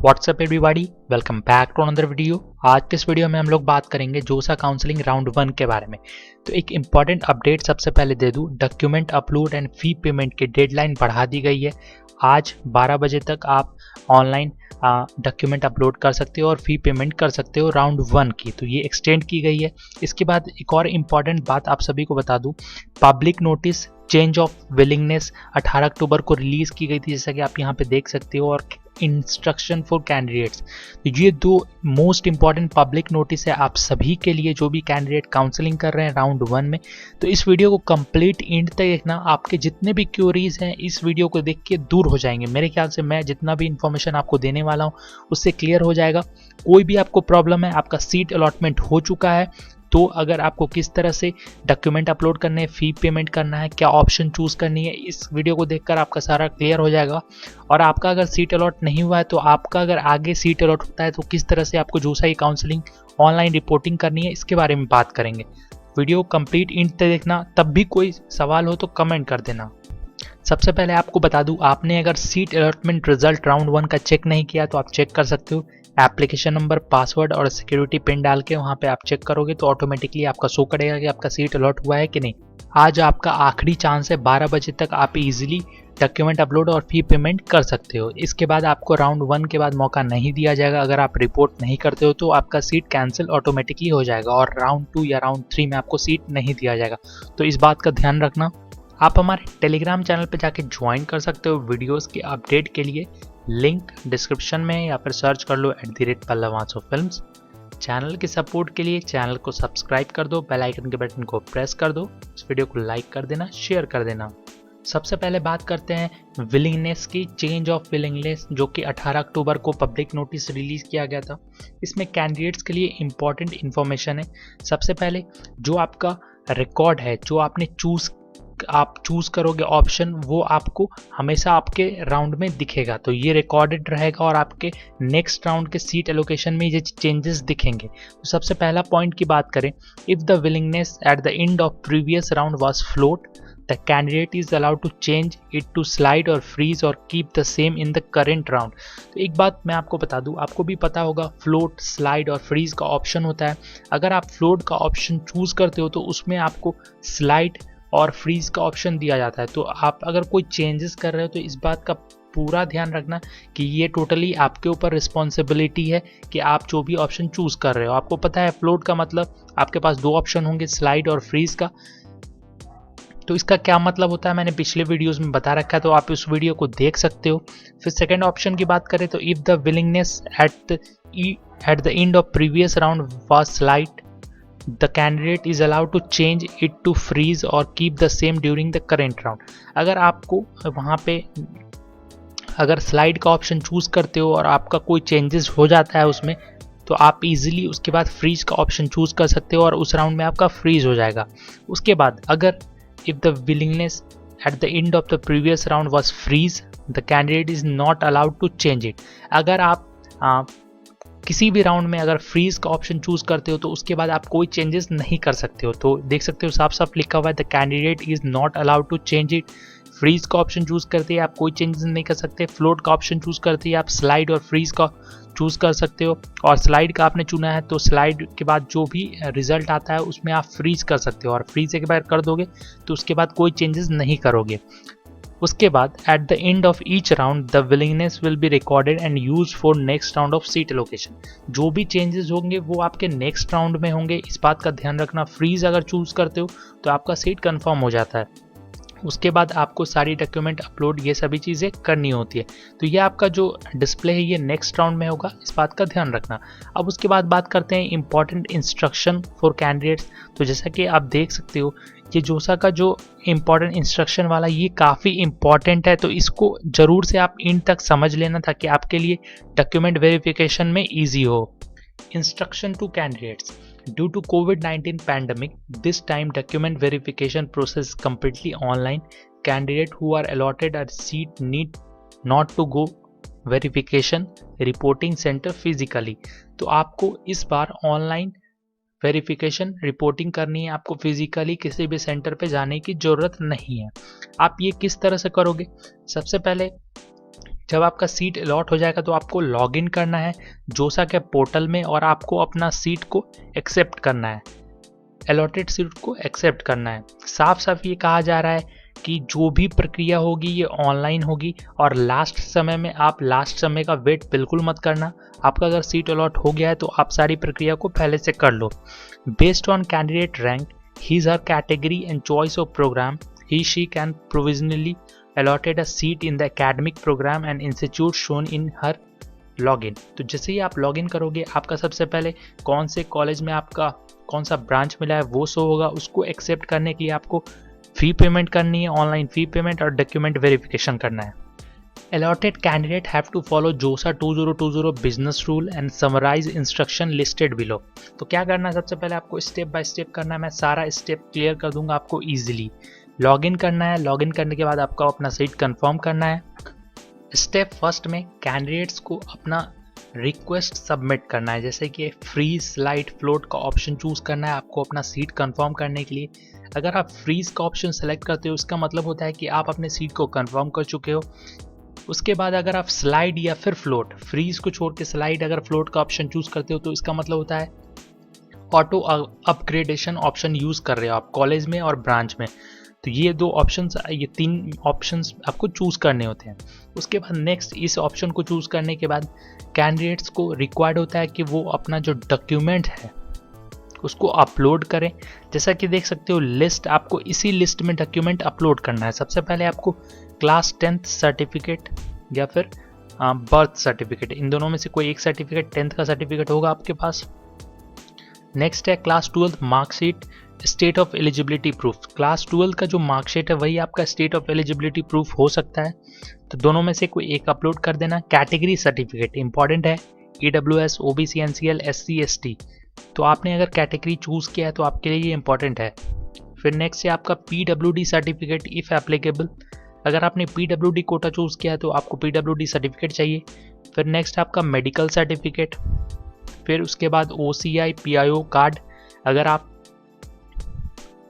WhatsApp everybody, welcome back to another video. आज के इस वीडियो में हम लोग बात करेंगे जोसा काउंसलिंग राउंड 1 के बारे में। तो एक इम्पॉर्टेंट अपडेट सबसे पहले दे दूं, document upload and fee payment की डेडलाइन बढ़ा दी गई है। आज 12 बजे तक आप ऑनलाइन डॉक्यूमेंट अपलोड कर सकते हो और फी पेमेंट कर सकते हो राउंड 1 की, तो ये एक्सटेंड की गई है। इसके बाद एक और इम्पॉर्टेंट बात आप सभी को बता दूं, public notice change of willingness 18 अक्टूबर को रिलीज की गई थी, जैसा कि आप यहाँ पे देख सकते हो, और इंस्ट्रक्शन फॉर कैंडिडेट्स। तो ये दो मोस्ट इंपॉर्टेंट पब्लिक नोटिस है आप सभी के लिए जो भी कैंडिडेट काउंसलिंग कर रहे हैं राउंड 1 में। तो इस वीडियो को कंप्लीट एंड तक देखना, आपके जितने भी क्यूरीज हैं इस वीडियो को देख के दूर हो जाएंगे। मेरे ख्याल से मैं जितना भी इंफॉर्मेशन आपको देने वाला हूँ उससे क्लियर हो जाएगा। कोई भी आपको प्रॉब्लम है, आपका सीट अलॉटमेंट हो चुका है, तो अगर आपको किस तरह से डॉक्यूमेंट अपलोड करने हैं, फी पेमेंट करना है, क्या ऑप्शन चूज करनी है, इस वीडियो को देखकर आपका सारा क्लियर हो जाएगा। और आपका अगर सीट अलॉट नहीं हुआ है, तो आपका अगर आगे सीट अलॉट होता है तो किस तरह से आपको जोसा की काउंसलिंग ऑनलाइन रिपोर्टिंग करनी है, इसके बारे में बात करेंगे। वीडियो कंप्लीट एंड तक देखना, तब भी कोई सवाल हो तो कमेंट कर देना। सबसे पहले आपको बता दूं, आपने अगर सीट अलॉटमेंट रिजल्ट राउंड 1 का चेक नहीं किया तो आप चेक कर सकते हो। एप्लीकेशन नंबर, पासवर्ड और सिक्योरिटी पिन डाल के वहाँ पे आप चेक करोगे तो ऑटोमेटिकली आपका शो करेगा कि आपका सीट अलॉट हुआ है कि नहीं। आज आपका आखिरी चांस है, 12 बजे तक आप इजीली डॉक्यूमेंट अपलोड और फी पेमेंट कर सकते हो। इसके बाद आपको राउंड 1 के बाद मौका नहीं दिया जाएगा। अगर आप रिपोर्ट नहीं करते हो तो आपका सीट कैंसिल ऑटोमेटिकली हो जाएगा और राउंड 2 या राउंड 3 में आपको सीट नहीं दिया जाएगा। तो इस बात का ध्यान रखना। आप हमारे टेलीग्राम चैनल पर जाके ज्वाइन कर सकते हो वीडियोस के अपडेट के लिए। लिंक डिस्क्रिप्शन में या फिर सर्च कर लो @पल्लवांसोफिल्म्स। चैनल के सपोर्ट के लिए चैनल को सब्सक्राइब कर दो, बेल आइकन के बटन को प्रेस कर दो, इस वीडियो को लाइक कर देना, शेयर कर देना। सबसे पहले बात करते हैं विलिंगनेस की, चेंज ऑफ विलिंगनेस, जो कि 18 अक्टूबर को पब्लिक नोटिस रिलीज किया गया था। इसमें कैंडिडेट्स के लिए इंपॉर्टेंट इन्फॉर्मेशन है। सबसे पहले जो आपका रिकॉर्ड है, जो आपने आप चूज करोगे ऑप्शन, वो आपको हमेशा आपके राउंड में दिखेगा, तो ये रिकॉर्डेड रहेगा और आपके नेक्स्ट राउंड के सीट एलोकेशन में ये चेंजेस दिखेंगे। तो सबसे पहला पॉइंट की बात करें, if the willingness at the end of previous round was float, the candidate is allowed to change it to slide or freeze or keep the same in the current round. तो एक बात मैं आपको बता दूं, आपको भी पता होगा फ्लोट, स्लाइड और फ्रीज का ऑप्शन होता है। अगर आप फ्लोट का ऑप्शन चूज करते हो तो उसमें आपको स्लाइड और फ्रीज का ऑप्शन दिया जाता है। तो आप अगर कोई चेंजेस कर रहे हो तो इस बात का पूरा ध्यान रखना कि ये टोटली आपके ऊपर रिस्पॉन्सिबिलिटी है कि आप जो भी ऑप्शन चूज कर रहे हो। आपको पता है फ्लोट का मतलब आपके पास दो ऑप्शन होंगे, स्लाइड और फ्रीज का। तो इसका क्या मतलब होता है मैंने पिछले वीडियोस में बता रखा है, तो आप उस वीडियो को देख सकते हो। फिर सेकेंड ऑप्शन की बात करें तो if the willingness at the end of previous round was slide, the candidate is allowed to change it to freeze or keep the same during the current round। अगर आपको वहाँ पे अगर स्लाइड का ऑप्शन चूज करते हो और आपका कोई चेंजेस हो जाता है उसमें, तो आप इजीली उसके बाद फ्रीज का ऑप्शन चूज कर सकते हो और उस राउंड में आपका फ्रीज हो जाएगा। उसके बाद अगर if the willingness at the end of the previous round was freeze, the candidate is not allowed to change it. अगर आप किसी भी राउंड में अगर फ्रीज का ऑप्शन चूज करते हो तो उसके बाद आप कोई चेंजेस नहीं कर सकते हो। तो देख सकते हो साफ साफ लिखा हुआ है the candidate is not allowed to change it. Freeze का ऑप्शन चूज करते हैं आप कोई चेंजेस नहीं कर सकते। फ्लोट का ऑप्शन चूज करते हैं आप स्लाइड और फ्रीज का चूज कर सकते हो, और स्लाइड का आपने चुना है तो स्लाइड के बाद जो भी रिजल्ट आता है उसमें आप फ्रीज कर सकते हो, और फ्रीज एक बार कर दोगे तो उसके बाद कोई चेंजेस नहीं करोगे। उसके बाद eight the end of each round the willingness will be recorded and use for next round of seat allocation. जो भी चेंजेस होंगे वो आपके नेक्स्ट राउंड में होंगे, इस बात का ध्यान रखना। फ्रीज अगर चूज करते हो तो आपका सीट कंफर्म हो जाता है। उसके बाद आपको सारी डॉक्यूमेंट अपलोड ये सभी चीज़ें करनी होती है। तो ये आपका जो डिस्प्ले है ये नेक्स्ट राउंड में होगा, इस बात का ध्यान रखना। अब उसके बाद बात करते हैं इंपॉर्टेंट इंस्ट्रक्शन फॉर कैंडिडेट्स। तो जैसा कि आप देख सकते हो ये जोसा का जो इम्पॉर्टेंट इंस्ट्रक्शन वाला ये काफ़ी इम्पॉर्टेंट है, तो इसको ज़रूर से आप इन तक समझ लेना ताकि आपके लिए डॉक्यूमेंट वेरिफिकेशन में ईजी हो। Instruction to candidates. Due to COVID-19 pandemic, this time document verification process is completely online. Candidates who are allotted a seat need not to go verification reporting center physically। तो आपको इस बार online verification reporting करनी है, आपको physically किसी भी centre पे जाने की ज़रूरत नहीं है। आप ये किस तरह से करोगे? सबसे पहले जब आपका सीट अलॉट हो जाएगा तो आपको लॉगिन करना है जोसा के पोर्टल में और आपको अपना सीट को एक्सेप्ट करना है, अलॉटेड सीट को एक्सेप्ट करना है। साफ साफ ये कहा जा रहा है कि जो भी प्रक्रिया होगी ये ऑनलाइन होगी और लास्ट समय का वेट बिल्कुल मत करना। आपका अगर सीट अलॉट हो गया है तो आप सारी प्रक्रिया को पहले से कर लो। Based on candidate rank, his her category and choice of program, she can provisionally allotted a seat in the academic program and institute shown in her login। तो जैसे ही आप लॉगिन करोगे आपका सबसे पहले कौन से कॉलेज में आपका कौन सा ब्रांच मिला है वो शो होगा। उसको एक्सेप्ट करने के लिए आपको फी पेमेंट करनी है, ऑनलाइन फी पेमेंट और डॉक्यूमेंट वेरिफिकेशन करना है। Allotted candidate have to follow JOSA 2020 business rule and summarize instruction listed below। तो क्या करना है, सबसे पहले आपको स्टेप बाय स्टेप करना है। मैं सारा स्टेप क्लियर कर दूंगा आपको इजीली। लॉगिन करना है, लॉगिन करने के बाद आपको अपना सीट कंफर्म करना है। स्टेप फर्स्ट में कैंडिडेट्स को अपना रिक्वेस्ट सबमिट करना है, जैसे कि फ्रीज, स्लाइड, फ्लोट का ऑप्शन चूज करना है आपको अपना सीट कंफर्म करने के लिए। अगर आप फ्रीज का ऑप्शन सेलेक्ट करते हो उसका मतलब होता है कि आप अपने सीट को कंफर्म कर चुके हो। उसके बाद अगर आप स्लाइड या फिर फ्लोट, फ्रीज को छोड़ के स्लाइड अगर फ्लोट का ऑप्शन चूज करते हो तो इसका मतलब होता है ऑटो अपग्रेडेशन ऑप्शन यूज कर रहे हो आप कॉलेज में और ब्रांच में। तो ये तीन ऑप्शंस आपको चूज करने होते हैं। उसके बाद नेक्स्ट इस ऑप्शन को चूज करने के बाद कैंडिडेट्स को रिक्वायर्ड होता है कि वो अपना जो डॉक्यूमेंट है उसको अपलोड करें। जैसा कि देख सकते हो लिस्ट, आपको इसी लिस्ट में डॉक्यूमेंट अपलोड करना है। सबसे पहले आपको क्लास 10th सर्टिफिकेट या फिर बर्थ सर्टिफिकेट, इन दोनों में से कोई एक सर्टिफिकेट, 10th का सर्टिफिकेट होगा आपके पास। नेक्स्ट है class 12th marksheet, state of eligibility proof. Class 12 का जो मार्कशीट है वही आपका स्टेट ऑफ एलिजिबिलिटी प्रूफ हो सकता है, तो दोनों में से कोई एक अपलोड कर देना। कैटेगरी सर्टिफिकेट इंपॉर्टेंट है, EWS, OBC, NCL, SC, ST। तो आपने अगर कैटेगरी चूज किया है तो आपके लिए ये इंपॉर्टेंट है। फिर नेक्स्ट है आपका PWD सर्टिफिकेट इफ एप्लीकेबल। अगर आपने PWD कोटा चूज किया है तो आपको PWD सर्टिफिकेट चाहिए। फिर नेक्स्ट आपका मेडिकल सर्टिफिकेट। फिर उसके बाद OCI PIO कार्ड, अगर आप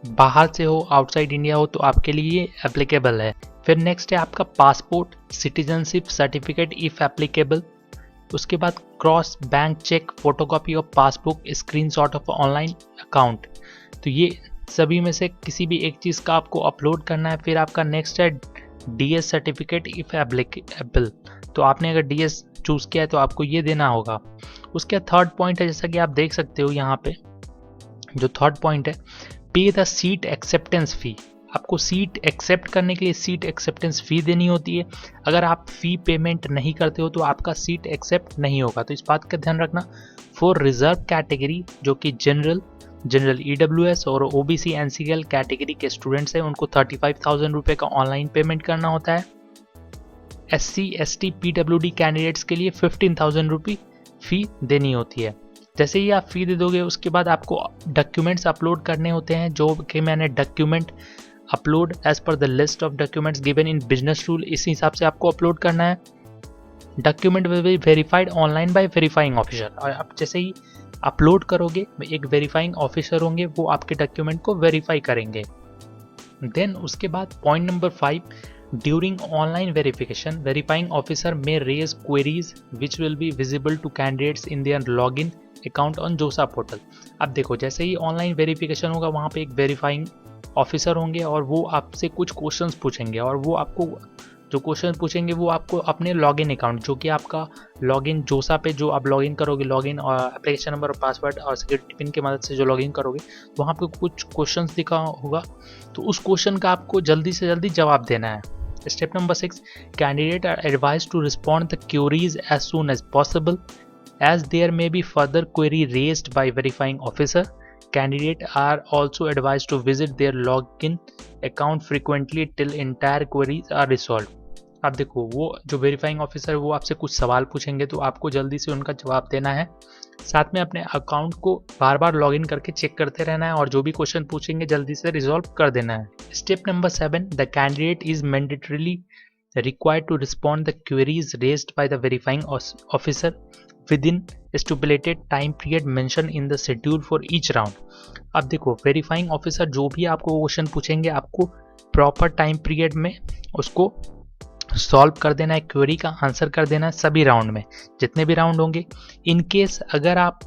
बाहर से हो, आउटसाइड इंडिया हो, तो आपके लिए ये एप्लीकेबल है। फिर नेक्स्ट है आपका passport citizenship certificate if applicable. उसके बाद cross bank cheque, photocopy of passbook, screenshot of online account. तो ये सभी में से किसी भी एक चीज़ का आपको अपलोड करना है। फिर आपका नेक्स्ट है DS सर्टिफिकेट इफ एप्लीकेबल। तो आपने अगर DS चूज़ किया है तो आपको ये देना होगा। उसके थर्ड पॉइंट है, जैसा कि आप देख सकते हो यहाँ पे जो थर्ड पॉइंट है, पे द सीट एक्सेप्टेंस फी। आपको सीट एक्सेप्ट करने के लिए सीट एक्सेप्टेंस फी देनी होती है। अगर आप फी पेमेंट नहीं करते हो तो आपका सीट एक्सेप्ट नहीं होगा। तो इस बात का ध्यान रखना। फॉर रिजर्व कैटेगरी जो कि जनरल EWS और OBC NCL कैटेगरी के स्टूडेंट्स हैं उनको 35,000 रुपये का ऑनलाइन पेमेंट करना होता है। SC ST PWD कैंडिडेट्स के लिए 15,000 रुपये फी देनी होती है। जैसे ही आप फी दे दोगे उसके बाद आपको डॉक्यूमेंट्स अपलोड करने होते हैं, जो कि मैंने document upload as per the list of documents given in business rule, इस हिसाब से आपको अपलोड करना है। Document will be verified online by verifying officer. और आप जैसे ही अपलोड करोगे एक वेरीफाइंग ऑफिसर होंगे, वो आपके डॉक्यूमेंट को वेरीफाई करेंगे। देन उसके बाद point number 5, during online verification verifying officer may raise queries which will be visible to candidates in their login account on JoSAA portal. अब देखो जैसे ही ऑनलाइन वेरिफिकेशन होगा वहाँ पे एक वेरीफाइंग ऑफिसर होंगे और वो आपसे कुछ क्वेश्चंस पूछेंगे, और वो आपको जो क्वेश्चन पूछेंगे वो आपको अपने लॉगिन अकाउंट, जो कि आपका लॉगिन जोसा पे जो आप लॉगिन करोगे, लॉगिन और एप्लीकेशन नंबर और पासवर्ड और सिक्योरिटी पिन की मदद से जो लॉगिन करोगे, तो वहाँ पे कुछ क्वेश्चंस दिखा होगा, तो उस क्वेश्चन का आपको जल्दी से जल्दी जवाब देना है। Step number 6, candidate are advise to respond the queries as soon as possible as there may be further query raised by verifying officer. Candidate are also advised to visit their login account frequently till entire queries are resolved. अब देखो वो जो verifying officer वो आपसे कुछ सवाल पूछेंगे तो आपको जल्दी से उनका जवाब देना है। साथ में अपने अकाउंट को बार बार लॉगिन करके चेक करते रहना है और जो भी क्वेश्चन पूछेंगे जल्दी से रिजॉल्व कर देना है। Step number 7, the candidate is mandatorily required to respond the queries raised by the verifying officer within stipulated time period mentioned in the schedule for each round. अब देखो वेरीफाइंग ऑफिसर जो भी आपको क्वेश्चन पूछेंगे आपको प्रॉपर टाइम पीरियड में उसको solve कर देना है, क्वेरी का आंसर कर देना है सभी राउंड में, जितने भी राउंड होंगे। इन केस अगर आप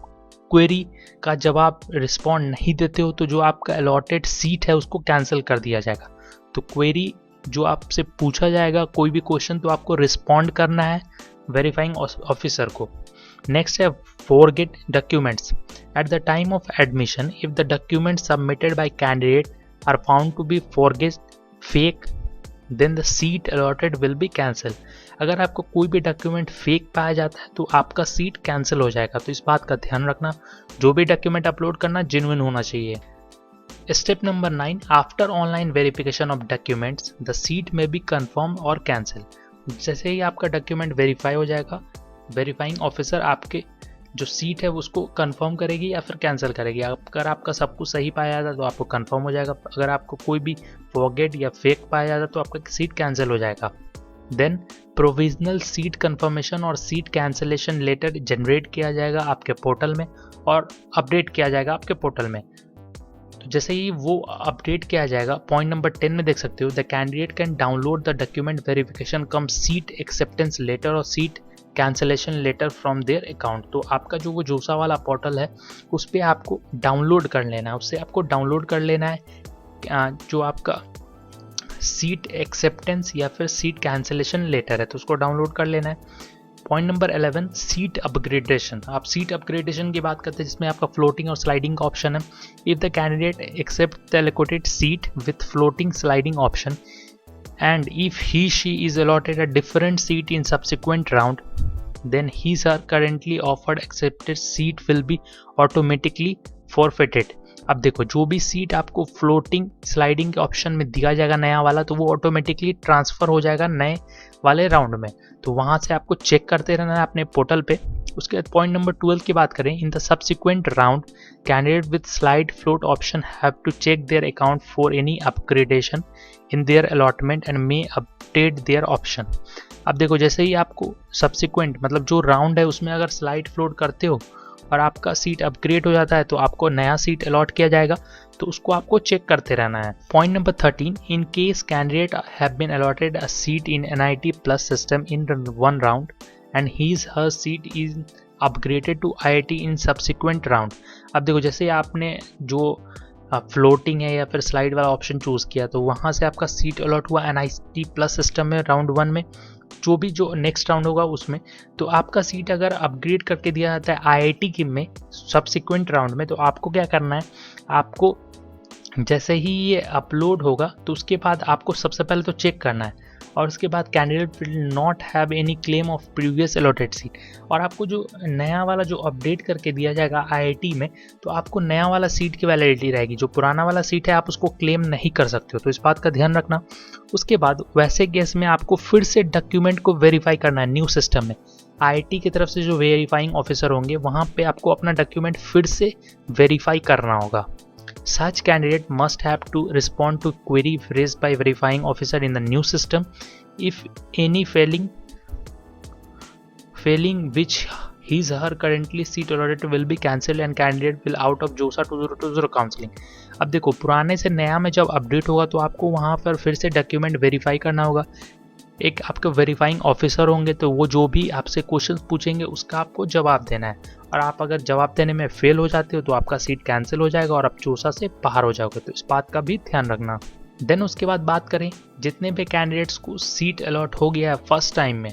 क्वेरी का जवाब रिस्पॉन्ड नहीं देते हो तो जो आपका अलॉटेड सीट है उसको कैंसिल कर दिया जाएगा। तो क्वेरी जो आपसे पूछा जाएगा कोई भी क्वेश्चन तो आपको रिस्पॉन्ड करना है वेरीफाइंग ऑफिसर को। नेक्स्ट है forget documents. At the time of admission if the document submitted by candidate are found to be forget fake then the seat allotted will be cancel. अगर आपको कोई भी डॉक्यूमेंट फेक पाया जाता है तो आपका सीट कैंसिल हो जाएगा। तो इस बात का ध्यान रखना, जो भी डॉक्यूमेंट अपलोड करना जेन्युइन होना चाहिए। Step number 9, after online verification of documents the seat में बी कन्फर्म और कैंसिल। जैसे ही आपका डॉक्यूमेंट वेरीफाई हो जाएगा, वेरीफाइंग ऑफिसर आपके जो सीट है उसको कंफर्म करेगी या फिर कैंसिल करेगी। अगर आपका सब कुछ सही पाया जाता है तो आपको कंफर्म हो जाएगा, अगर आपको कोई भी फॉरगेट या फेक पाया जाता है तो आपका सीट कैंसिल हो जाएगा। देन प्रोविजनल सीट कंफर्मेशन और सीट कैंसिलेशन लेटर जनरेट किया जाएगा आपके पोर्टल में और अपडेट किया जाएगा आपके पोर्टल में। तो जैसे ही वो अपडेट किया जाएगा, पॉइंट नंबर 10 में देख सकते हो, the candidate can download the document verification cum seat acceptance letter और seat cancellation letter from their account. तो आपका जो वो जोसा वाला पोर्टल है उस पर आपको डाउनलोड कर लेना है, उससे आपको डाउनलोड कर लेना है जो आपका सीट एक्सेप्टेंस या फिर सीट कैंसिलेशन लेटर है, तो उसको डाउनलोड कर लेना है। Point number 11, seat upgradation. आप सीट अपग्रेडेशन की बात करते हैं जिसमें आपका फ्लोटिंग और स्लाइडिंग का ऑप्शन है। If the candidate accept the allocated seat with floating sliding option and if he/she is allotted a different seat in subsequent round then his/her currently offered accepted seat will be automatically forfeited। अब देखो, जो भी seat आपको floating sliding के option में दिया जाएगा नया वाला, तो वो ऑटोमेटिकली ट्रांसफर हो जाएगा नए वाले राउंड में। तो वहां से आपको चेक करते रहना है अपने पोर्टल पे। उसके बाद पॉइंट नंबर 12 की बात करें, in the subsequent round candidate with slide float option have to check their account for any upgradation in their allotment and may update their option. अब देखो, जैसे ही आपको सब्सिक्वेंट मतलब जो राउंड है उसमें अगर स्लाइड फ्लोट करते हो और आपका सीट अपग्रेड हो जाता है तो आपको नया सीट अलॉट किया जाएगा, तो उसको आपको चेक करते रहना है। Point number 13, in case candidate have been allotted a seat in NIT plus system in one round and his/her seat is upgraded to IIT in subsequent round। अब देखो, जैसे आपने जो फ्लोटिंग है या फिर स्लाइड वाला ऑप्शन चूज किया तो वहां से आपका सीट अलॉट हुआ NIT प्लस सिस्टम में राउंड 1 में, जो भी जो नेक्स्ट राउंड होगा उसमें, तो आपका सीट अगर अपग्रेड करके दिया जाता है IIT की में सब्सिक्वेंट राउंड में, तो आपको क्या करना है, आपको जैसे ही ये अपलोड होगा तो उसके बाद आपको सबसे पहले तो चेक करना है और उसके बाद candidate will not have any claim of previous allotted seat. और आपको जो नया वाला जो अपडेट करके दिया जाएगा IIT में, तो आपको नया वाला सीट की वैलिडिटी रहेगी, जो पुराना वाला सीट है आप उसको क्लेम नहीं कर सकते हो, तो इस बात का ध्यान रखना। उसके बाद वैसे केस में आपको फिर से डॉक्यूमेंट को वेरीफाई करना है न्यू सिस्टम में। IIT की तरफ से जो वेरीफाइंग ऑफिसर होंगे वहाँ पे आपको अपना डॉक्यूमेंट फिर से वेरीफाई करना होगा। Such candidate must have to respond to query raised by verifying officer in the new system. If any failing which his/her currently seat allotted will be cancelled and candidate will out of JOSA 2020 counseling। अब देखो, पुराने से नया में जब update होगा तो आपको वहाँ पर फिर से डॉक्यूमेंट वेरीफाई करना होगा। एक आपके वेरीफाइंग ऑफिसर होंगे तो वो जो भी आपसे क्वेश्चंस पूछेंगे उसका आपको जवाब देना है, और आप अगर जवाब देने में फेल हो जाते हो तो आपका सीट कैंसिल हो जाएगा और आप जोसा से बाहर हो जाओगे, तो इस बात का भी ध्यान रखना। देन उसके बाद बात करें, जितने भी कैंडिडेट्स को सीट अलॉट हो गया है फर्स्ट टाइम में,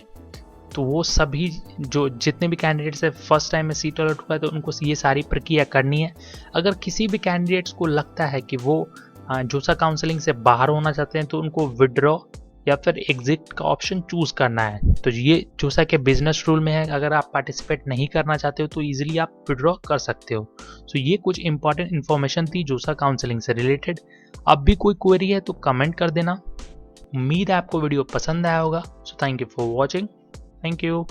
तो वो सभी जो जितने भी कैंडिडेट्स है फर्स्ट टाइम में सीट अलॉट हुआ है तो उनको ये सारी प्रक्रिया करनी है। अगर किसी भी कैंडिडेट्स को लगता है कि वो जोसा काउंसलिंग से बाहर होना चाहते हैं तो उनको विड्रॉ या फिर एग्जिट का ऑप्शन चूज करना है। तो ये जोसा के बिजनेस रूल में है, अगर आप पार्टिसिपेट नहीं करना चाहते हो तो इजीली आप विड्रॉ कर सकते हो। सो ये कुछ इंपॉर्टेंट इन्फॉर्मेशन थी जोसा काउंसलिंग से रिलेटेड। अब भी कोई क्वेरी है तो कमेंट कर देना। उम्मीद है आपको वीडियो पसंद आया होगा। So thank you for watching. Thank you.